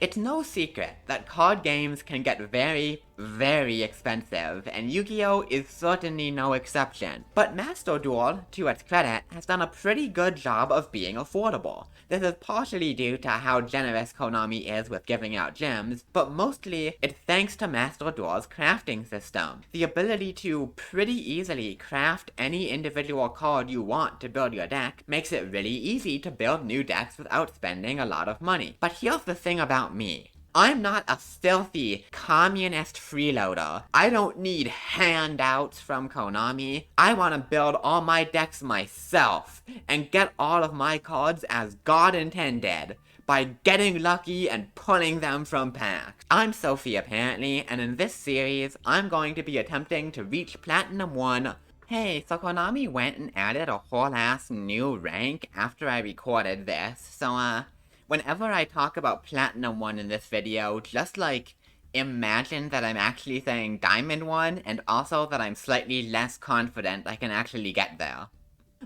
It's no secret that card games can get very, very expensive, and Yu-Gi-Oh! Is certainly no exception. But Master Duel, to its credit, has done a pretty good job of being affordable. This is partially due to how generous Konami is with giving out gems, but mostly it's thanks to Master Duel's crafting system. The ability to pretty easily craft any individual card you want to build your deck makes it really easy to build new decks without spending a lot of money. But here's the thing about me. I'm not a filthy communist freeloader. I don't need handouts from Konami. I want to build all my decks myself and get all of my cards as God intended by getting lucky and pulling them from packs. I'm Sophie apparently, and in this series, I'm going to be attempting to reach Platinum 1. Hey, so Konami went and added a whole ass new rank after I recorded this, so whenever I talk about Platinum 1 in this video, just imagine that I'm actually saying Diamond 1, and also that I'm slightly less confident I can actually get there.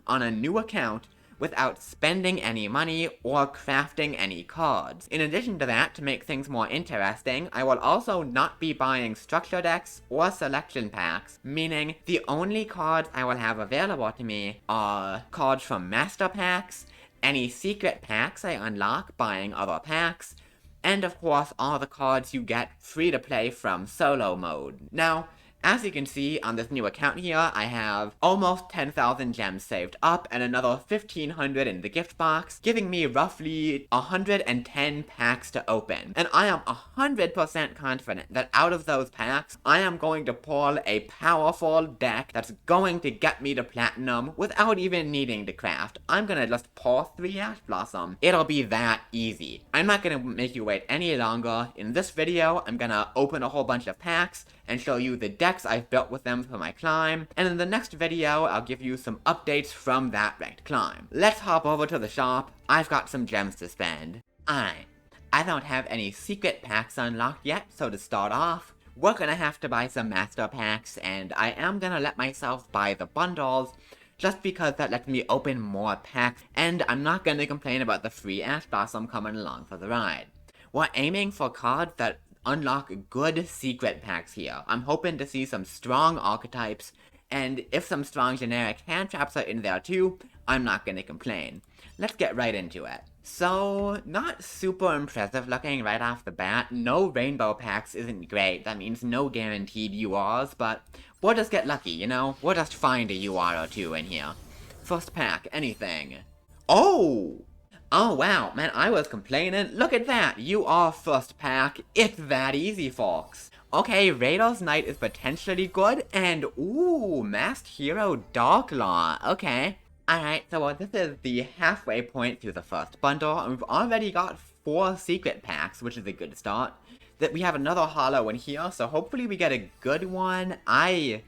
On a new account, without spending any money or crafting any cards. In addition to that, to make things more interesting, I will also not be buying structure decks or selection packs, meaning the only cards I will have available to me are cards from master packs, any secret packs I unlock buying other packs, and of course all the cards you get free to play from solo mode. Now, as you can see on this new account here, I have almost 10,000 gems saved up and another 1,500 in the gift box, giving me roughly 110 packs to open. And I am 100% confident that out of those packs, I am going to pull a powerful deck that's going to get me to Platinum without even needing to craft. I'm gonna just pull 3 Ash Blossom. It'll be that easy. I'm not gonna make you wait any longer. In this video, I'm gonna open a whole bunch of packs and show you the decks I've built with them for my climb, and in the next video, I'll give you some updates from that ranked climb. Let's hop over to the shop. I've got some gems to spend. Alright, I don't have any secret packs unlocked yet, so to start off, we're gonna have to buy some master packs, and I am gonna let myself buy the bundles, just because that lets me open more packs, and I'm not gonna complain about the free Ash Blossom coming along for the ride. We're aiming for cards that unlock good secret packs here. I'm hoping to see some strong archetypes, and if some strong generic hand traps are in there too, I'm not gonna complain. Let's get right into it. So, not super impressive looking right off the bat. No rainbow packs isn't great. That means no guaranteed URs, but we'll just get lucky, you know? We'll just find a UR or two in here. First pack, anything. Oh! Oh wow, man, I was complaining. Look at that, you are first pack. It's that easy, folks. Okay, Raider's Knight is potentially good, and ooh, Masked Hero Darklaw, okay. Alright, so this is the halfway point through the first bundle, and we've already got 4 secret packs, which is a good start. That we have another holo in here, so hopefully we get a good one. I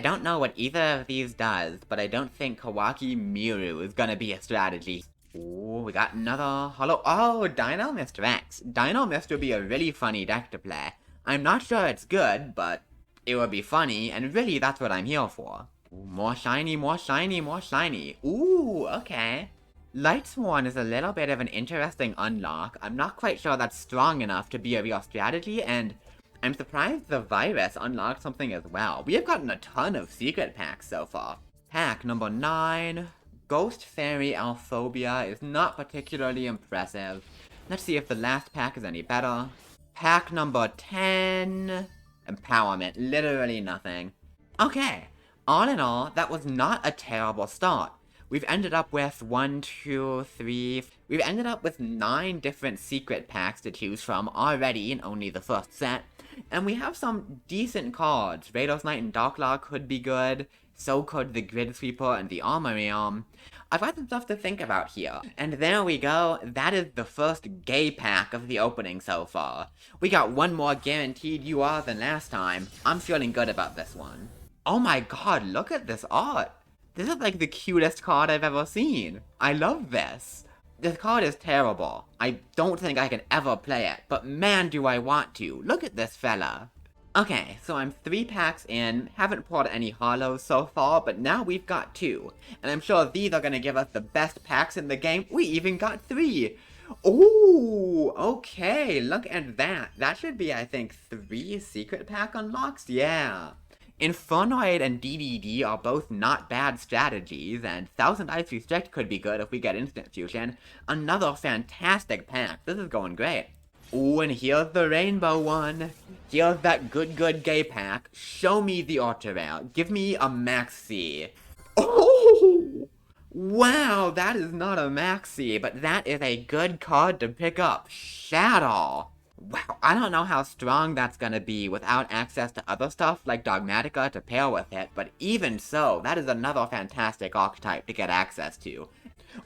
don't know what either of these does, but I don't think Kawaki Miru is gonna be a strategy. Ooh, we got another holo. Oh, Dino Mr. X. Dino Mr. would be a really funny deck to play. I'm not sure it's good, but it would be funny, and really that's what I'm here for. Ooh, more shiny, more shiny, more shiny. Ooh, okay. Light Sworn is a little bit of an interesting unlock. I'm not quite sure that's strong enough to be a real strategy, and I'm surprised the Virus unlocked something as well. We have gotten a ton of secret packs so far. Pack number 9. Ghost Fairy Alphobia is not particularly impressive. Let's see if the last pack is any better. Pack number 10. Empowerment. Literally nothing. Okay. All in all, that was not a terrible start. We've ended up with 1, 2, 3... We've ended up with 9 different secret packs to choose from already in only the first set. And we have some decent cards. Raider's Knight and Darklaw could be good. So could the Grid Sweeper and the Armory Arm. I've got some stuff to think about here. And there we go, that is the first gay pack of the opening so far. We got one more guaranteed UR than last time. I'm feeling good about this one. Oh my god, look at this art! This is like the cutest card I've ever seen. I love this. This card is terrible. I don't think I can ever play it, but man do I want to. Look at this fella. Okay, so I'm 3 packs in, haven't pulled any holos so far, but now we've got 2. And I'm sure these are gonna give us the best packs in the game. We even got 3! Ooh, okay, look at that. That should be, I think, 3 secret pack unlocks? Yeah. Infernoid and DDD are both not bad strategies, and Thousand Eyes Restrict could be good if we get Instant Fusion. Another fantastic pack. This is going great. Ooh, and here's the rainbow one. Here's that good gay pack. Show me the Ultra Rare. Give me a Maxi. Oh! Wow, that is not a Maxi, but that is a good card to pick up. Shadow. Wow, I don't know how strong that's gonna be without access to other stuff like Dogmatica to pair with it, but even so, that is another fantastic archetype to get access to.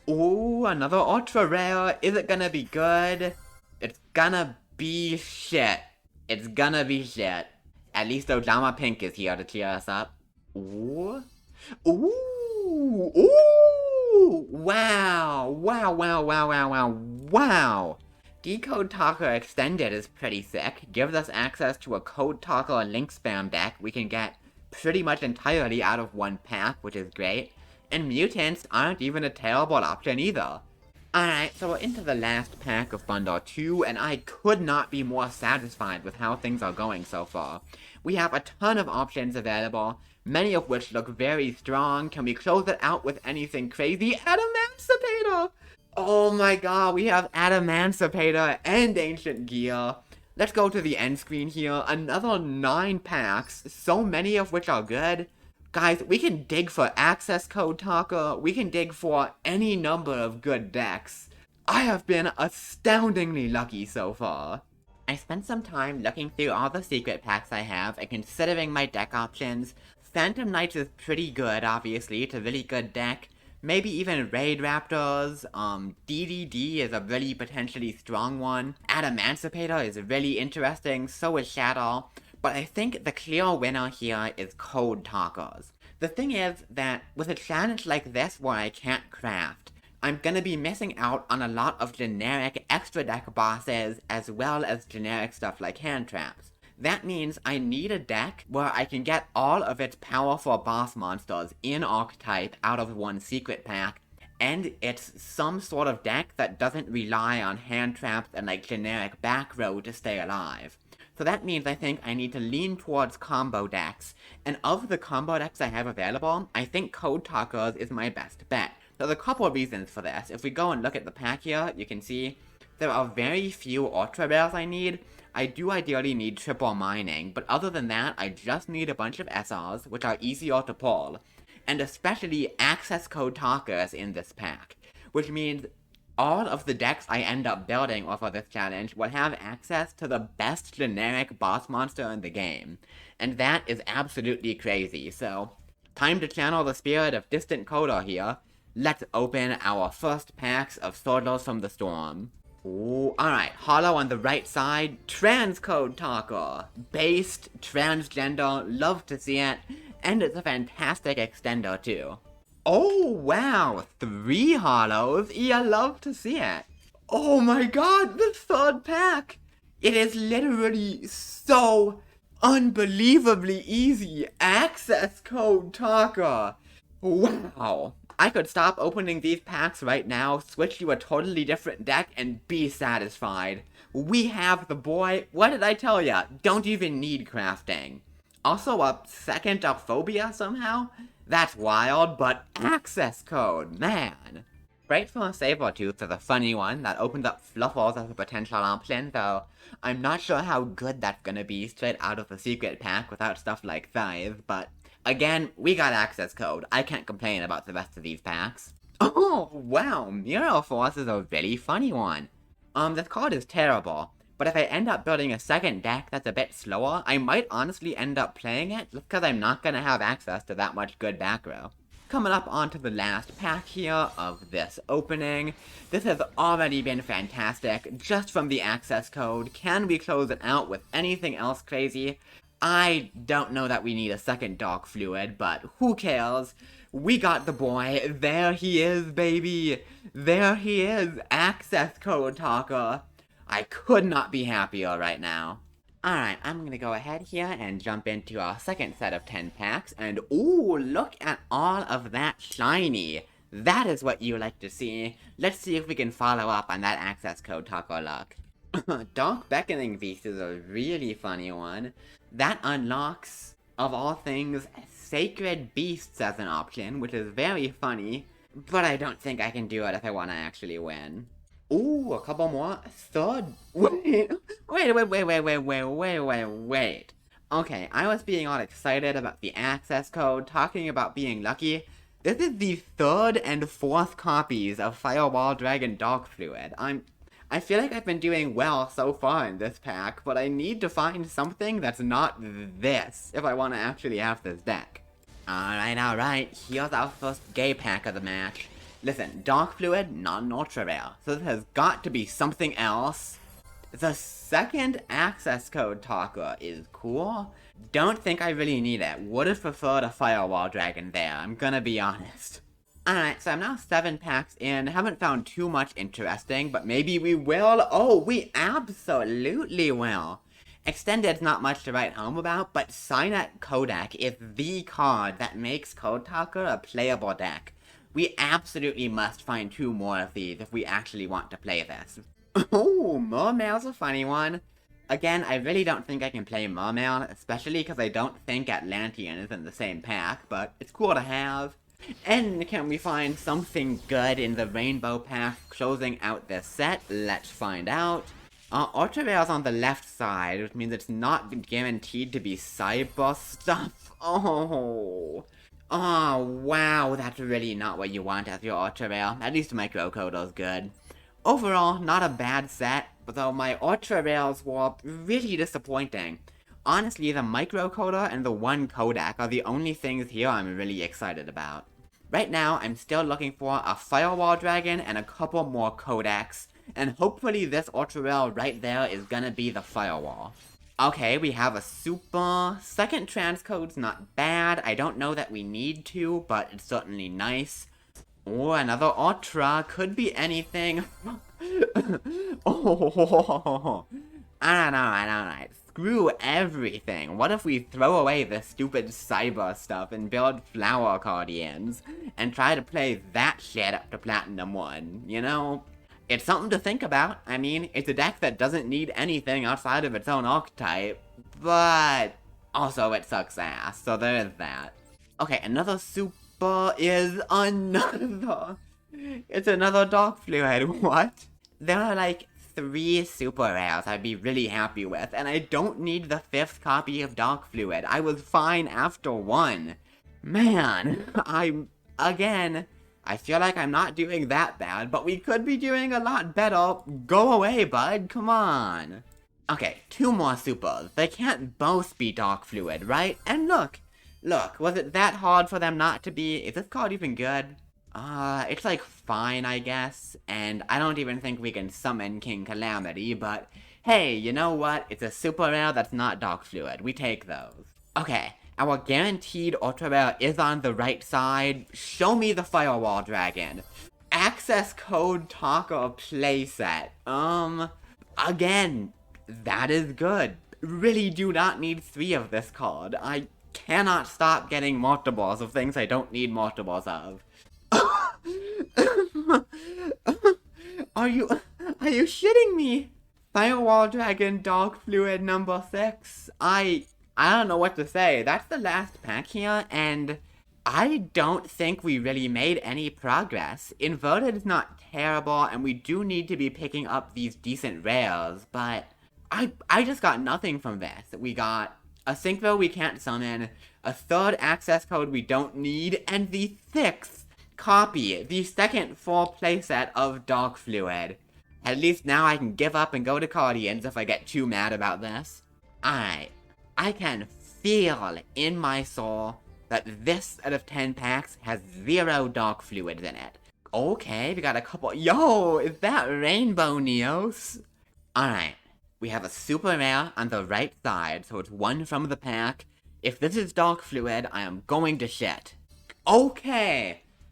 Ooh, another Ultra Rare. Is it gonna be good? It's gonna be shit. It's gonna be shit. At least Ojama Pink is here to cheer us up. Ooh. Ooh. Ooh. Wow. Wow, wow, wow, wow, wow, wow. Decode Talker Extended is pretty sick. Gives us access to a Code Talker Link Spam deck we can get pretty much entirely out of one pack, which is great. And mutants aren't even a terrible option either. Alright, so we're into the last pack of Bundle 2, and I could not be more satisfied with how things are going so far. We have a ton of options available, many of which look very strong. Can we close it out with anything crazy? Adamancipator! Oh my god, we have Adamancipator and Ancient Gear. Let's go to the end screen here. Another 9 packs, so many of which are good. Guys, we can dig for Access Code Talker, we can dig for any number of good decks. I have been astoundingly lucky so far. I spent some time looking through all the secret packs I have and considering my deck options. Phantom Knights is pretty good, obviously, it's a really good deck. Maybe even Raid Raptors, DDD is a really potentially strong one. Adamancipator is really interesting, so is Shadow. But I think the clear winner here is Code Talkers. The thing is that with a challenge like this where I can't craft, I'm gonna be missing out on a lot of generic extra deck bosses as well as generic stuff like hand traps. That means I need a deck where I can get all of its powerful boss monsters in archetype out of one secret pack, and it's some sort of deck that doesn't rely on hand traps and like generic back row to stay alive. So that means I think I need to lean towards combo decks, and of the combo decks I have available, I think Code Talkers is my best bet. There's a couple of reasons for this. If we go and look at the pack here, you can see there are very few Ultra Rares I need. I do ideally need triple mining, but other than that, I just need a bunch of SRs, which are easier to pull, and especially Access Code Talkers in this pack, which means all of the decks I end up building off of this challenge will have access to the best generic boss monster in the game, and that is absolutely crazy. So, time to channel the spirit of Distant Coder here. Let's open our first packs of Swordless from the Storm. Ooh, alright, hollow on the right side, Transcode Talker. Based, transgender, love to see it, and it's a fantastic extender too. Oh wow, 3 hollows, yeah, love to see it. Oh my god, the third pack! It is literally so unbelievably easy. Access Code Talker. Wow. I could stop opening these packs right now, switch to a totally different deck, and be satisfied. We have the boy. What did I tell ya? Don't even need crafting. Also a second Phobia somehow? That's wild, but access code, man. Grateful Sabertooth is a funny one that opens up Fluffles as a potential option, though I'm not sure how good that's gonna be straight out of the secret pack without stuff like Thighs, but again, we got access code. I can't complain about the rest of these packs. Oh, wow, Mirror Force is a really funny one. This card is terrible, but if I end up building a second deck that's a bit slower, I might honestly end up playing it just because I'm not gonna have access to that much good back row. Coming up onto the last pack here of this opening. This has already been fantastic, just from the access code. Can we close it out with anything else crazy? I don't know that we need a second Dark Fluid, but who cares? We got the boy. There he is, baby. There he is, Access Code Talker. I could not be happier right now. Alright, I'm gonna go ahead here and jump into our second set of 10 packs, and ooh, look at all of that shiny. That is what you like to see. Let's see if we can follow up on that access code taco luck. Dark Beckoning Beast is a really funny one. That unlocks, of all things, Sacred Beasts as an option, which is very funny, but I don't think I can do it if I want to actually win. Ooh, a couple more? Third? Wait. Okay, I was being all excited about the access code, talking about being lucky. This is the third and fourth copies of Firewall Dragon Dark Fluid. I feel like I've been doing well so far in this pack, but I need to find something that's not this if I want to actually have this deck. Alright, here's our first gay pack of the match. Listen, Dark Fluid, not an ultra rare, so this has got to be something else. The second access code talker is cool. Don't think I really need it. Would've preferred a Firewall Dragon there, I'm gonna be honest. Alright, so I'm now 7 packs in, haven't found too much interesting, but maybe we will. Oh, we absolutely will. Extended's not much to write home about, but Signet Kodak is the card that makes Code Talker a playable deck. We absolutely must find 2 more of these if we actually want to play this. Oh, Mermail's a funny one. Again, I really don't think I can play Mermail, especially because I don't think Atlantean is in the same pack, but it's cool to have. And can we find something good in the Rainbow pack closing out this set? Let's find out. Ultra Rare's on the left side, which means it's not guaranteed to be cyber stuff. Oh, wow, that's really not what you want as your Ultra Rare. At least Microcoder's good. Overall, not a bad set, though my Ultra Rares were really disappointing. Honestly, the Microcoder and the one Kodak are the only things here I'm really excited about. Right now, I'm still looking for a Firewall Dragon and a couple more Kodaks, and hopefully this Ultra Rare right there is gonna be the Firewall. Okay, we have a super. Second transcode's not bad. I don't know that we need to, but it's certainly nice. Oh, another Ultra. Could be anything. Oh, alright. Screw everything. What if we throw away this stupid cyber stuff and build Flower Guardians and try to play that shit up to Platinum 1, you know? It's something to think about. I mean, it's a deck that doesn't need anything outside of its own archetype, but also it sucks ass, so there is that. Okay, another super is another. It's another Dark Fluid. What? There are like 3 super rares I'd be really happy with, and I don't need the 5th copy of Dark Fluid. I was fine after 1. Man, I feel like I'm not doing that bad, but we could be doing a lot better. Go away, bud, come on. Okay, 2 more supers. They can't both be Dark Fluid, right? And look, was it that hard for them not to be? Is this card even good? It's like fine, I guess, and I don't even think we can summon King Calamity, but hey, you know what? It's a super rare that's not Dark Fluid. We take those. Okay, our guaranteed ultra rare is on the right side. Show me the Firewall Dragon. Access code Talker playset. Again, that is good. Really do not need 3 of this card. I cannot stop getting multiples of things I don't need multiples of. Are you shitting me? Firewall Dragon Dark Fluid number 6. I don't know what to say. That's the last pack here, and I don't think we really made any progress. Inverted is not terrible, and we do need to be picking up these decent rares, but I just got nothing from this. We got a Synchro we can't summon, a 3rd access code we don't need, and the 6th copy, the second full playset of Dark Fluid. At least now I can give up and go to Guardians if I get too mad about this. I can feel in my soul that this out of 10 packs has 0 Dark Fluids in it. Okay, we got a couple. Yo, is that Rainbow Neos? Alright, we have a super rare on the right side, so it's 1 from the pack. If this is Dark Fluid, I am going to shit.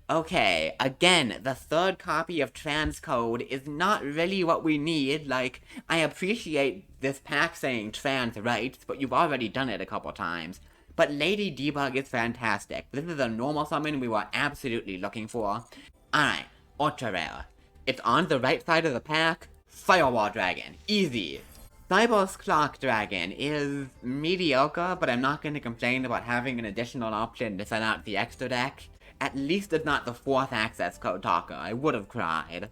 Okay, again, the 3rd copy of Transcode is not really what we need. Like, I appreciate this pack saying trans rights, but you've already done it a couple times. but Lady Debug is fantastic. This is a normal summon we were absolutely looking for. Alright, Ultra Rare. It's on the right side of the pack. Firewall Dragon. Easy. Cyber's Clock Dragon is mediocre, but I'm not going to complain about having an additional option to send out the extra deck. At least it's not the 4th access code talker. I would have cried.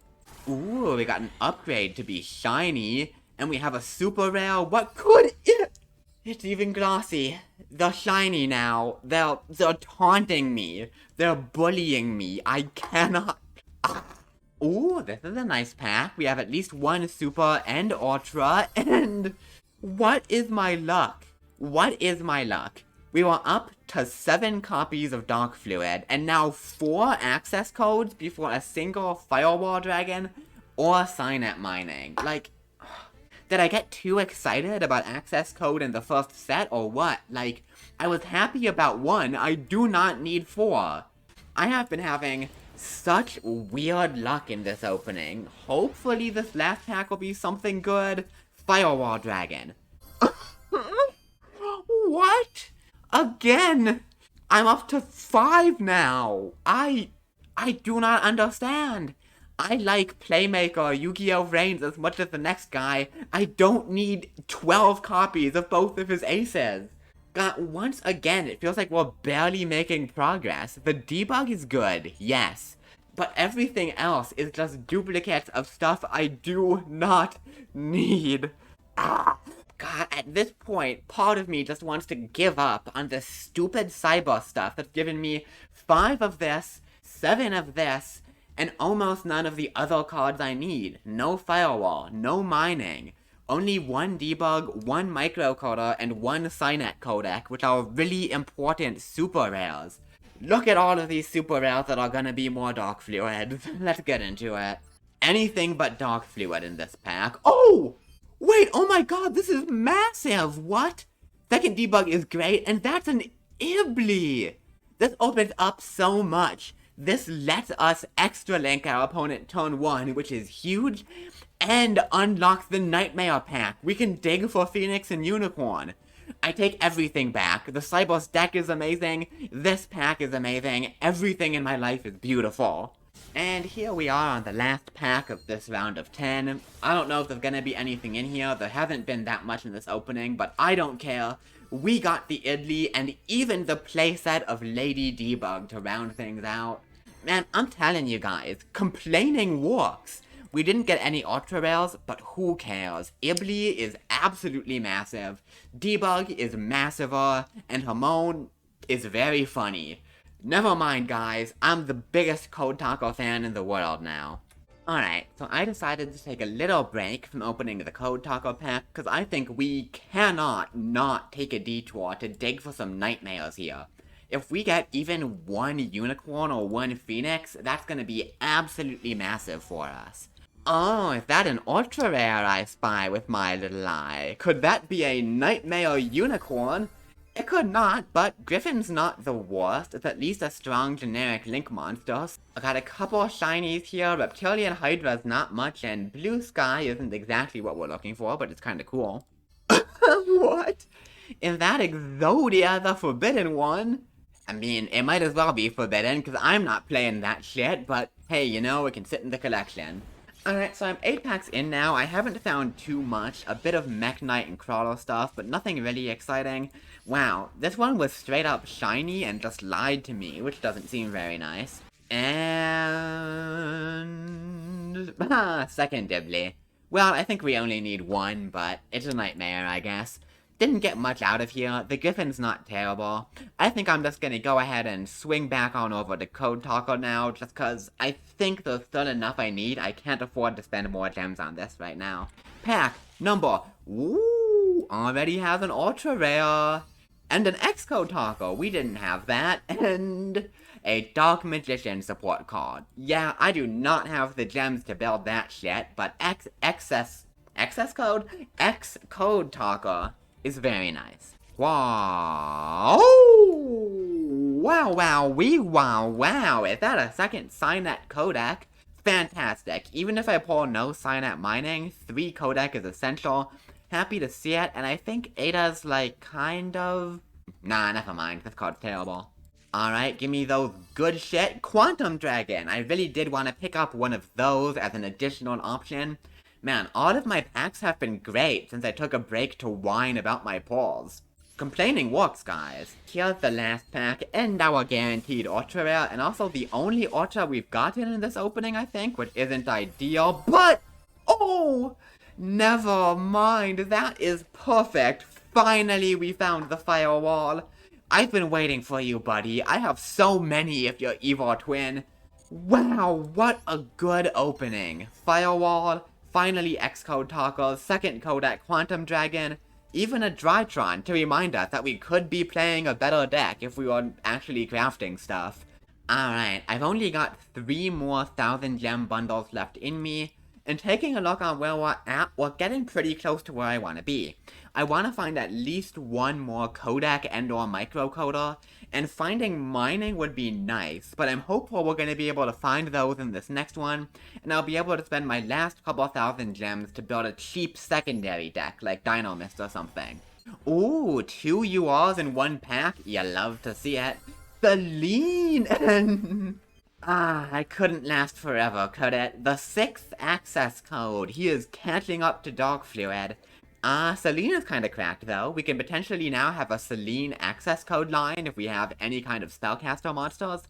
Ooh, we got an upgrade to be shiny, and we have a super rare. What could it? It's even glossy. They're shiny now. They're taunting me. They're bullying me. I cannot. Ooh, this is a nice pack. We have at least one super and ultra, and what is my luck? What is my luck? We were up to 7 copies of Dark Fluid, and now 4 access codes before a single Firewall Dragon or Signet Mining. Like, did I get too excited about access code in the first set, or what? Like, I was happy about 1, I do not need 4. I have been having such weird luck in this opening. Hopefully this last pack will be something good. Firewall Dragon. What? Again? I'm up to 5 now. I do not understand. I like Playmaker Yu-Gi-Oh! Reigns as much as the next guy. I don't need 12 copies of both of his aces. God, once again, it feels like we're barely making progress. The debug is good, yes. But everything else is just duplicates of stuff I do not need. God, at this point, part of me just wants to give up on this stupid cyber stuff that's given me 5 of this, 7 of this, and almost none of the other cards I need. No firewall, no mining. Only 1 debug, 1 microcoder, and 1 Signet codec, which are really important super rares. Look at all of these super rares that are gonna be more Dark Fluid. Let's get into it. Anything but Dark Fluid in this pack. Oh! Wait, oh my god, this is massive! What? Second debug is great, and that's an Ibli! This opens up so much. This lets us extra link our opponent turn 1, which is huge, and unlock the Nightmare pack. We can dig for Phoenix and Unicorn. I take everything back. The Cyber's deck is amazing, this pack is amazing, everything in my life is beautiful. And here we are on the last pack of this round of 10. I don't know if there's gonna be anything in here. There hasn't been that much in this opening, but I don't care. We got the Idly and even the playset of Lady Debug to round things out. Man, I'm telling you guys, complaining works. We didn't get any ultra rares, but who cares? Ibly is absolutely massive, Debug is massiver, and Hamon is very funny. Never mind guys, I'm the biggest Code Taco fan in the world now. Alright, so I decided to take a little break from opening the Code Taco pack, because I think we cannot not take a detour to dig for some nightmares here. If we get even 1 Unicorn or 1 Phoenix, that's gonna be absolutely massive for us. Oh, is that an ultra rare I spy with my little eye? Could that be a Nightmare Unicorn? It could not, but Griffin's not the worst. It's at least a strong generic Link monster. I got a couple shinies here. Reptilian Hydra's not much, and Blue Sky isn't exactly what we're looking for, but it's kinda cool. What? Is that Exodia the Forbidden One? I mean, it might as well be forbidden, because I'm not playing that shit, but hey, you know, it can sit in the collection. Alright, so I'm 8 packs in now. I haven't found too much. A bit of Mech Knight and Crawler stuff, but nothing really exciting. Wow, this one was straight up shiny and just lied to me, which doesn't seem very nice. And... second Dibbly. Well, I think we only need 1, but it's a nightmare, I guess. Didn't get much out of here. The Griffin's not terrible. I think I'm just gonna go ahead and swing back on over to Code Taco now, just cause I think there's still enough I need. I can't afford to spend more gems on this right now. Pack number... Ooh, already have an ultra rare. And an X-Code Taco. We didn't have that. And a Dark Magician support card. Yeah, I do not have the gems to build that shit, but X-Code Taco is very nice. Wow! Wow, wow, wow. Is that a second Signet codec? Fantastic. Even if I pull no Signet mining, 3 codec is essential. Happy to see it, and I think Ada's like kind of Nah, never mind. This card's terrible. Alright, give me those good shit. Quantum Dragon! I really did want to pick up one of those as an additional option. Man, all of my packs have been great since I took a break to whine about my pulls. Complaining works, guys. Here's the last pack and our guaranteed Ultra Rare, and also the only Ultra we've gotten in this opening, I think, which isn't ideal, but... Oh! Never mind, that is perfect. Finally we found the firewall. I've been waiting for you, buddy. I have so many of your evil twin. Wow, what a good opening. Firewall, finally X-Code Tacos, second Kodak Quantum Dragon, even a Drytron to remind us that we could be playing a better deck if we were actually crafting stuff. Alright, I've only got 3 more 1000 gem bundles left in me, and taking a look on where we're at, we're getting pretty close to where I want to be. I want to find at least one more Kodak and or microcoder, and finding mining would be nice, but I'm hopeful we're going to be able to find those in this next one, and I'll be able to spend my last couple thousand gems to build a cheap secondary deck, like Dino Mist or something. Ooh, 2 URs in 1 pack? You love to see it. Celine! I couldn't last forever, could it? The 6th access code. He is catching up to Dark Fluid. Celine is kinda cracked, though. We can potentially now have a Celine access code line if we have any kind of spellcaster monsters.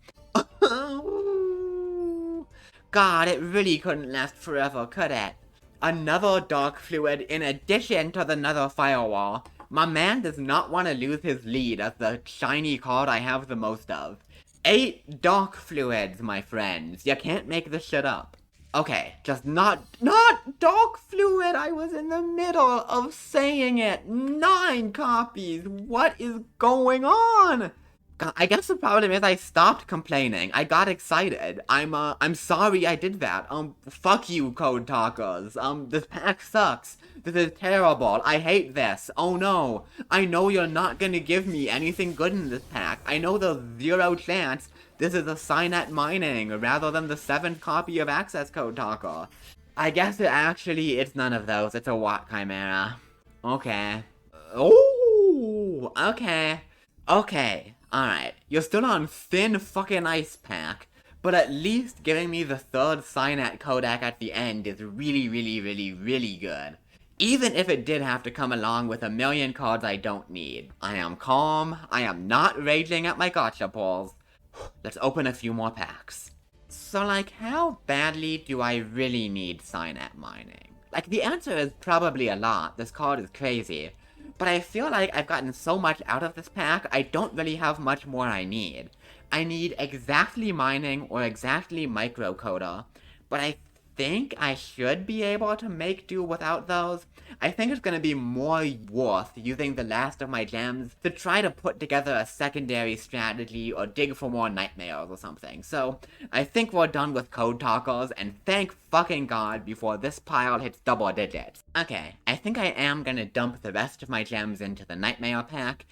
God, it really couldn't last forever, could it? Another Dark Fluid in addition to the Nether Firewall. My man does not want to lose his lead as the shiny card I have the most of. 8 Dark Fluids, my friends. You can't make this shit up. Okay, just not Dark Fluid! I was in the middle of saying it! 9 copies! What is going on? God, I guess the problem is I stopped complaining. I got excited. I'm sorry I did that. Fuck you, Code Talkers. This pack sucks. This is terrible. I hate this. Oh no. I know you're not gonna give me anything good in this pack. I know there's 0 chance this is a Signet Mining rather than the 7th copy of Access Code Talker. I guess it's none of those. It's a Watt Chimera. Okay. Oh, okay. Okay. Alright, you're still on thin fucking ice pack, but at least giving me the 3rd Signet Kodak at the end is really, really, really, really good. Even if it did have to come along with a million cards I don't need. I am calm, I am not raging at my gotcha pulls. Let's open a few more packs. So like, how badly do I really need Signet Mining? Like, the answer is probably a lot. This card is crazy. But I feel like I've gotten so much out of this pack, I don't really have much more I need. I need exactly mining or exactly microcoder, but I think I should be able to make do without those. I think it's gonna be more worth using the last of my gems to try to put together a secondary strategy or dig for more nightmares or something. So, I think we're done with Code Talkers, and thank fucking god before this pile hits double digits. Okay, I think I am gonna dump the rest of my gems into the Nightmare pack.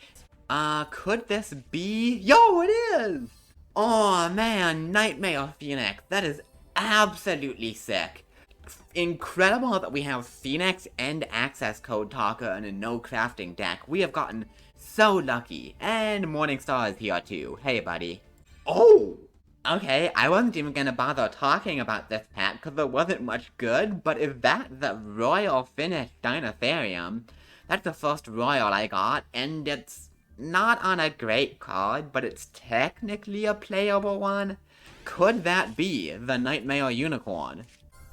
Could this be... Yo, it is! Oh man, Nightmare Phoenix, that is absolutely sick. Incredible that we have Phoenix and Access Code Talker in a no crafting deck. We have gotten so lucky. And Morningstar is here too. Hey buddy. Oh! Okay, I wasn't even gonna bother talking about this pack because there wasn't much good, but is that the Royal Finish Dinotherium? That's the first Royal I got, and it's not on a great card, but it's technically a playable one. Could that be the Nightmare Unicorn?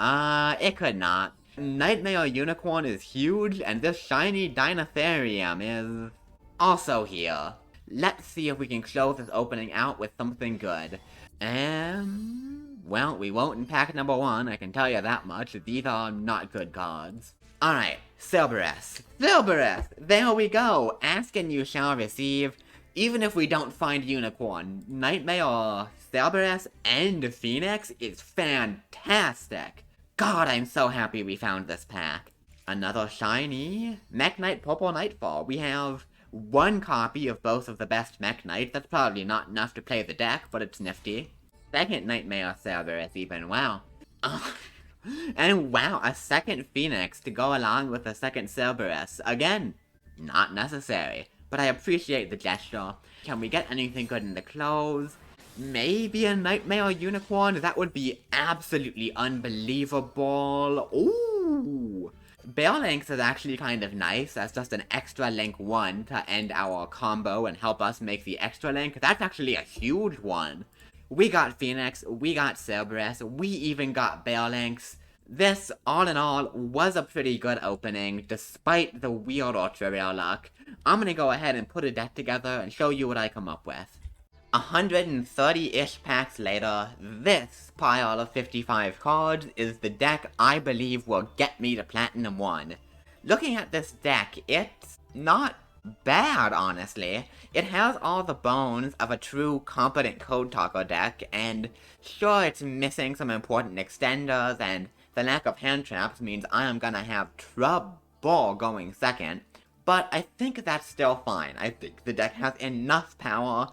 It could not. Nightmare Unicorn is huge, and this shiny Dinotherium is also here. Let's see if we can close this opening out with something good. Well, we won't in pack number 1, I can tell you that much. These are not good cards. Alright, Cerberus. Cerberus! There we go! Ask and you shall receive. Even if we don't find Unicorn, Nightmare, Cerberus, and Phoenix is fantastic! God, I'm so happy we found this pack. Another shiny Mech Knight Purple Nightfall. We have 1 copy of both of the best Mech Knights. That's probably not enough to play the deck, but it's nifty. Second Nightmare Cerberus even, wow. And wow, a second Phoenix to go along with a second Cerberus. Again, not necessary. but I appreciate the gesture. Can we get anything good in the close? Maybe a Nightmare Unicorn? That would be absolutely unbelievable. Ooh! Bear Links is actually kind of nice. That's just an extra link 1 to end our combo and help us make the extra link. That's actually a huge one. We got Phoenix, we got Cerberus, we even got Bear Links. This, all in all, was a pretty good opening, despite the weird or trivial luck. I'm gonna go ahead and put a deck together and show you what I come up with. 130-ish packs later, this pile of 55 cards is the deck I believe will get me to Platinum 1. Looking at this deck, it's not bad, honestly. It has all the bones of a true competent Code Talker deck, and sure, it's missing some important extenders, and the lack of hand traps means I am gonna have trouble going second, but I think that's still fine. I think the deck has enough power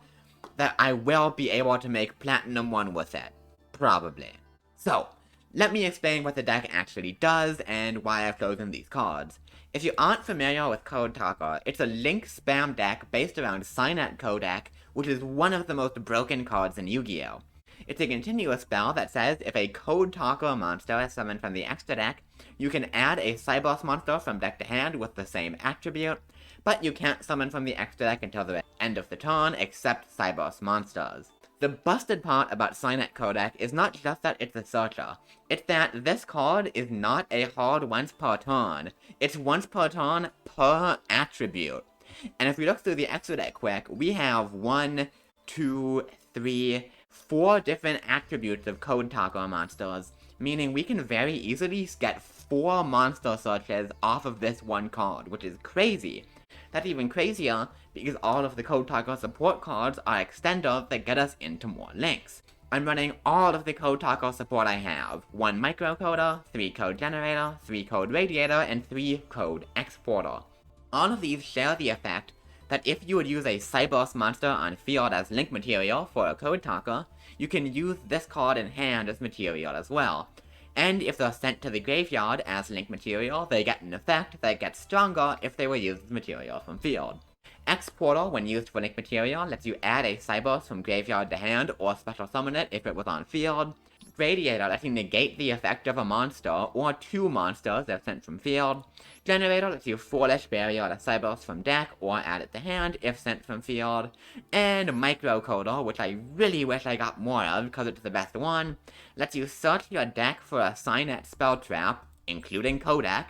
that I will be able to make Platinum 1 with it. Probably. So, let me explain what the deck actually does and why I've chosen these cards. If you aren't familiar with Code Talker, it's a link spam deck based around Signet Codec, which is one of the most broken cards in Yu-Gi-Oh! It's a continuous spell that says if a Code Talker monster is summoned from the extra deck, you can add a Cyboss monster from deck to hand with the same attribute, but you can't summon from the extra deck until the end of the turn except Cyboss monsters. The busted part about Signet Codec is not just that it's a searcher, it's that this card is not a hard once per turn. It's once per turn per attribute. And if we look through the extra deck quick, we have 1, 2, 3, 4 different attributes of Code Talker monsters, meaning we can very easily get 4 monster searches off of this one card, which is crazy. That's even crazier because all of the Code Talker support cards are extenders that get us into more links. I'm running all of the Code Talker support I have. 1 microcoder, 3 code generator, 3 code radiator, and 3 code exporter. All of these share the effect that if you would use a Cyboss monster on field as link material for a Code Talker, you can use this card in hand as material as well. And if they're sent to the graveyard as link material, they get an effect that gets stronger if they were used as material from field. Exporter, when used for link material, lets you add a Cyboss from graveyard to hand or special summon it if it was on field. Radiator lets you negate the effect of a monster or 2 monsters if sent from field. Generator lets you foolish barrier a Cyboss from deck or add it to hand if sent from field. And Microcoder, which I really wish I got more of because it's the best one, lets you search your deck for a Signet spell trap, including Codec,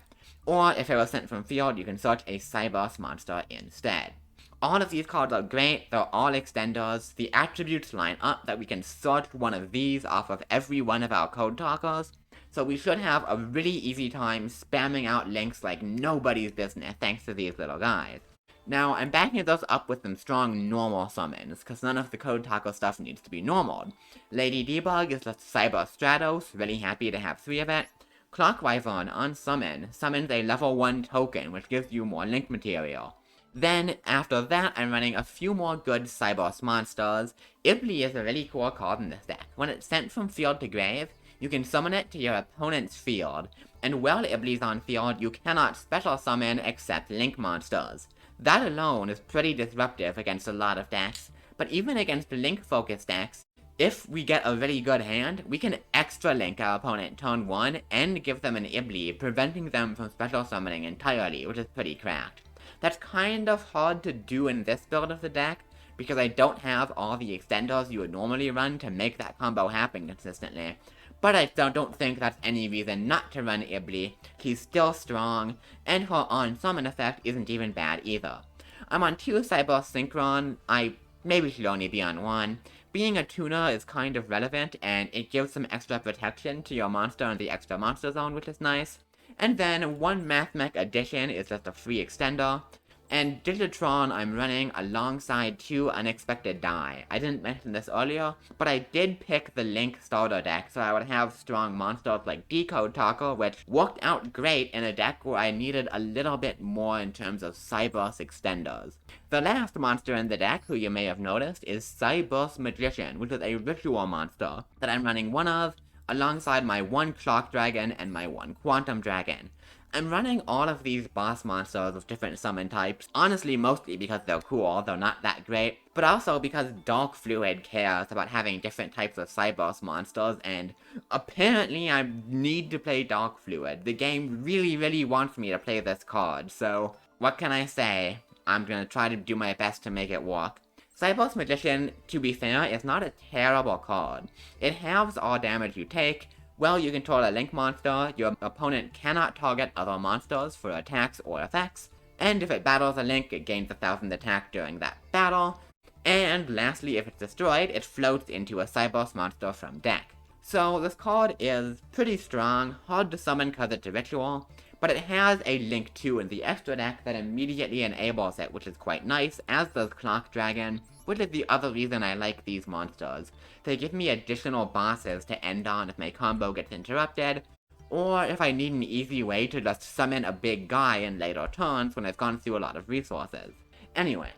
or if it was sent from field, you can search a Cyboss monster instead. All of these cards are great, they're all extenders, the attributes line up that we can search one of these off of every one of our Code Talkers, so we should have a really easy time spamming out links like nobody's business thanks to these little guys. Now, I'm backing those up with some strong normal summons, because none of the Code Talker stuff needs to be normal. Lady Debug is just Cyber Stratos, really happy to have 3 of it. Clock Wyvern on summon, summons a level 1 token, which gives you more link material. Then, after that, I'm running a few more good Cyboss monsters. Ibli is a really cool card in this deck. When it's sent from field to grave, you can summon it to your opponent's field, and while Ibli's on field, you cannot special summon except link monsters. That alone is pretty disruptive against a lot of decks, but even against link-focused decks, if we get a really good hand, we can extra link our opponent turn 1 and give them an Ibli, preventing them from special summoning entirely, which is pretty cracked. That's kind of hard to do in this build of the deck, because I don't have all the extenders you would normally run to make that combo happen consistently. But I still don't think that's any reason not to run Ibli. She's still strong, and her on-summon effect isn't even bad either. I'm on 2 Cyboss Synchron, I maybe should only be on 1. Being a tuner is kind of relevant, and it gives some extra protection to your monster in the extra monster zone, which is nice. And then 1 Mathmech Addition is just a free extender. And Digitron I'm running alongside 2 Unexpected Die. I didn't mention this earlier, but I did pick the Link starter deck, so I would have strong monsters like Decode Talker, which worked out great in a deck where I needed a little bit more in terms of Cyboss extenders. The last monster in the deck, who you may have noticed, is Cyboss Magician, which is a ritual monster that I'm running 1 of, alongside my 1 Clock Dragon and my 1 Quantum Dragon. I'm running all of these boss monsters with different summon types, honestly mostly because they're cool, though not that great, but also because Dark Fluid cares about having different types of Cyboss monsters, and apparently I need to play Dark Fluid. The game really wants me to play this card, so what can I say? I'm gonna try to do my best to make it work. Cyboss Magician, to be fair, is not a terrible card. It halves all damage you take. Well, you control a Link monster, your opponent cannot target other monsters for attacks or effects, and if it battles a Link, it gains 1,000 attack during that battle, and lastly, if it's destroyed, it floats into a Cyboss monster from deck. So this card is pretty strong, hard to summon because it's a ritual, but it has a Link 2 in the extra deck that immediately enables it, which is quite nice, as does Clock Dragon, which is the other reason I like these monsters. They give me additional bosses to end on if my combo gets interrupted, or if I need an easy way to just summon a big guy in later turns when I've gone through a lot of resources. Anyway,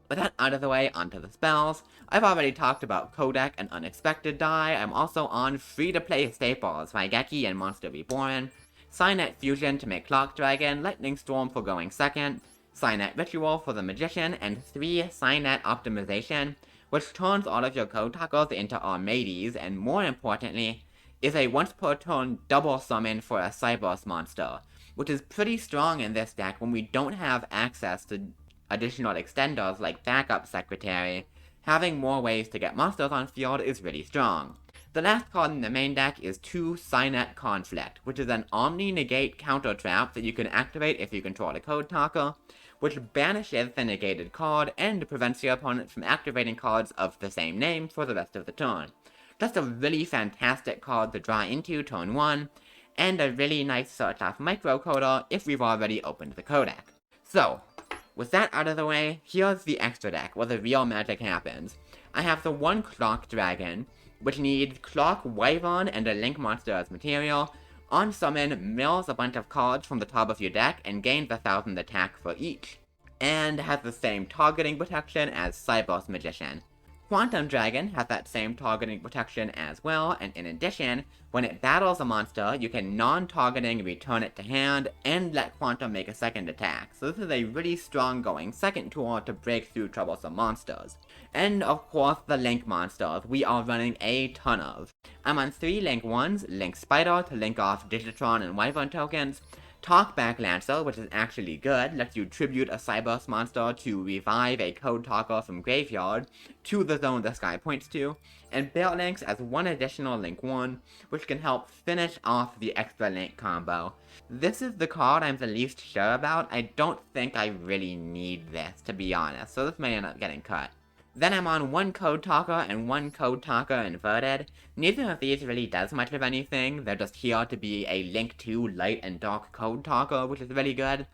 with that out of the way, onto the spells. I've already talked about Codec and Unexpected Die. I'm also on free-to-play staples, Raigeki and Monster Reborn, Cynet Fusion to make Clock Dragon, Lightning Storm for going second, Cynet Ritual for the Magician, and 3 Cynet Optimization, which turns all of your code tacos into Armades, and more importantly, is a once per turn double summon for a Cyboss monster, which is pretty strong in this deck when we don't have access to additional extenders like Backup Secretary. Having more ways to get monsters on field is really strong. The last card in the main deck is 2 Cynet Conflict, which is an Omni-Negate counter trap that you can activate if you control a code talker, which banishes the negated card and prevents your opponent from activating cards of the same name for the rest of the turn. Just a really fantastic card to draw into turn 1, and a really nice search-off microcoder if we've already opened the codec. So, with that out of the way, here's the extra deck where the real magic happens. I have the 1 Clock Dragon, which needs Clock Wyvern and a Link monster as material. On summon, mills a bunch of cards from the top of your deck and gains 1,000 attack for each, and has the same targeting protection as Cyboss Magician. Quantum Dragon has that same targeting protection as well, and in addition, when it battles a monster, you can non-targeting return it to hand, and let Quantum make a second attack, so this is a really strong going second tool to break through troublesome monsters. And of course, the Link monsters, we are running a ton of. I'm on 3 Link 1s, Link Spider to link off Digitron and Wyvern tokens, Talkback Lancer, which is actually good, lets you tribute a Cyboss monster to revive a code talker from graveyard to the zone the sky points to, and Belt Links as 1 additional Link 1, which can help finish off the extra Link combo. This is the card I'm the least sure about. I don't think I really need this, to be honest, so this may end up getting cut. Then I'm on 1 Code Talker and 1 Code Talker Inverted. Neither of these really does much of anything, they're just here to be a Link 2 Light and Dark Code Talker, which is really good.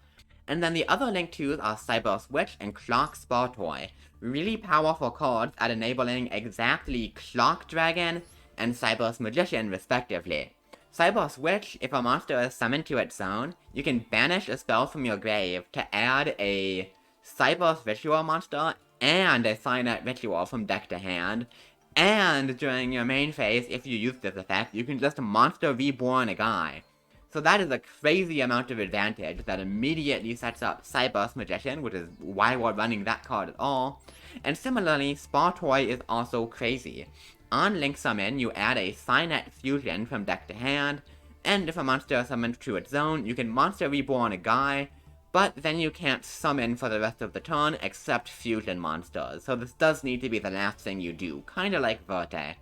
And then the other Link 2s are Cyboss Witch and Clock Spartoy. Really powerful cards at enabling exactly Clock Dragon and Cyboss Magician respectively. Cyboss Witch, if a monster is summoned to its zone, you can banish a spell from your grave to add a Cyboss Ritual monster and a Cynet Ritual from deck to hand, and during your main phase, if you use this effect, you can just Monster Reborn a guy. So that is a crazy amount of advantage that immediately sets up Cyboss Magician, which is why we're running that card at all. And similarly, Spartoy is also crazy. On Link Summon, you add a Cynet Fusion from deck to hand, and if a monster is summoned to its zone, you can Monster Reborn a guy, but then you can't summon for the rest of the turn except fusion monsters, so this does need to be the last thing you do, kinda like Verte.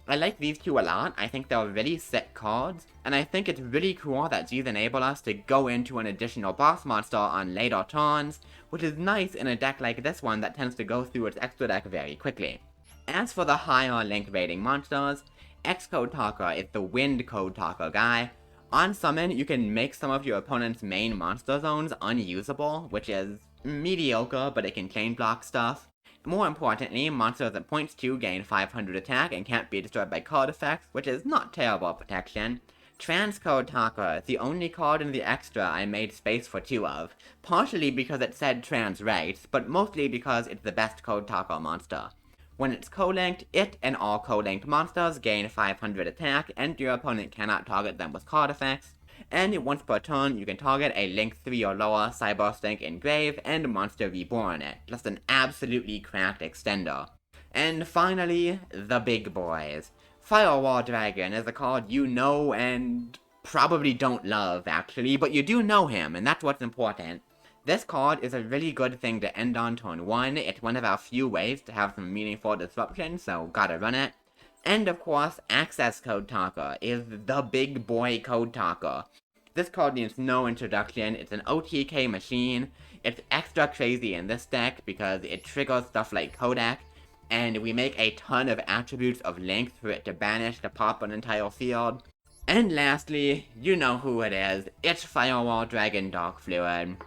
I like these two a lot, I think they're really sick cards, and I think it's really cool that these enable us to go into an additional boss monster on later turns, which is nice in a deck like this one that tends to go through its extra deck very quickly. As for the higher Link rating monsters, X-Code Talker is the Wind Code Talker guy. On summon, you can make some of your opponent's main monster zones unusable, which is mediocre, but it can chain block stuff. More importantly, monsters it points to gain 500 attack and can't be destroyed by card effects, which is not terrible protection. Transcode Talker is the only card in the extra I made space for 2 of, partially because it said trans rights, but mostly because it's the best Code Talker monster. When it's co-linked, it and all co-linked monsters gain 500 attack, and your opponent cannot target them with card effects. and once per turn, you can target a Link 3 or lower Cyber Stink Engrave and Monster Reborn it. Just an absolutely cracked extender. And finally, the big boys. Firewall Dragon is a card you know and probably don't love, actually, but you do know him, and that's what's important. This card is a really good thing to end on turn 1, it's one of our few ways to have some meaningful disruption, so gotta run it. And of course, Access Code Talker is the big boy code talker. This card needs no introduction, it's an OTK machine, it's extra crazy in this deck because it triggers stuff like Codec, and we make a ton of attributes of length for it to banish to pop an entire field. And lastly, you know who it is, it's Firewall Dragon Dark Fluid.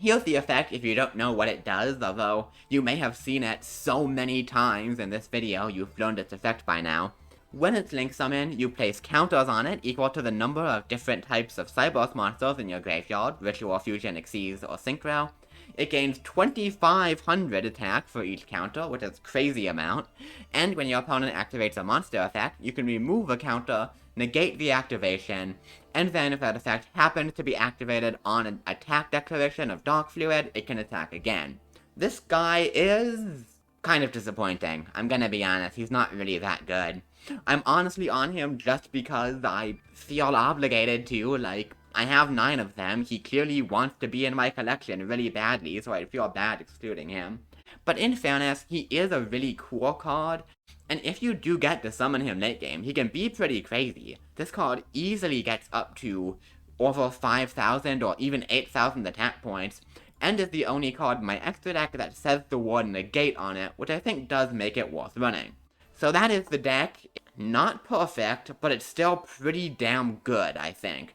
Here's the effect if you don't know what it does, although you may have seen it so many times in this video you've learned its effect by now. When it's Link Summoned, you place counters on it equal to the number of different types of Cyborg monsters in your graveyard, Ritual Fusion, Xyz, or Synchro. It gains 2,500 attack for each counter, which is a crazy amount, and when your opponent activates a monster effect, you can remove a counter, negate the activation, and then if that effect happens to be activated on an attack declaration of Dark Fluid, it can attack again. This guy is kind of disappointing. I'm gonna be honest, he's not really that good. I'm honestly on him just because I feel obligated to, like, I have 9 of them, he clearly wants to be in my collection really badly, so I feel bad excluding him. But in fairness, he is a really cool card, and if you do get to summon him late game, he can be pretty crazy. This card easily gets up to over 5,000 or even 8,000 attack points, and is the only card in my extra deck that says the word negate on it, which I think does make it worth running. So that is the deck. Not perfect, but it's still pretty damn good, I think.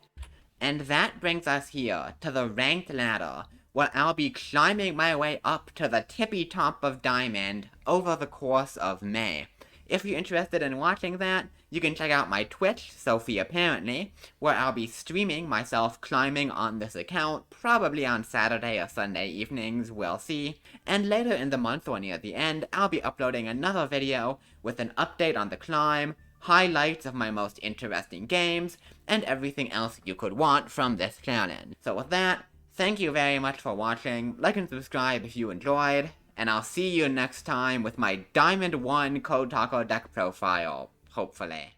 And that brings us here to the ranked ladder, where I'll be climbing my way up to the tippy top of Diamond over the course of May. If you're interested in watching that, you can check out my Twitch, Sophie Apparently, where I'll be streaming myself climbing on this account, probably on Saturday or Sunday evenings, we'll see. And later in the month or near the end, I'll be uploading another video with an update on the climb, highlights of my most interesting games, and everything else you could want from this challenge. So with that, thank you very much for watching, like and subscribe if you enjoyed, and I'll see you next time with my Diamond 1 Code Talker deck profile, hopefully.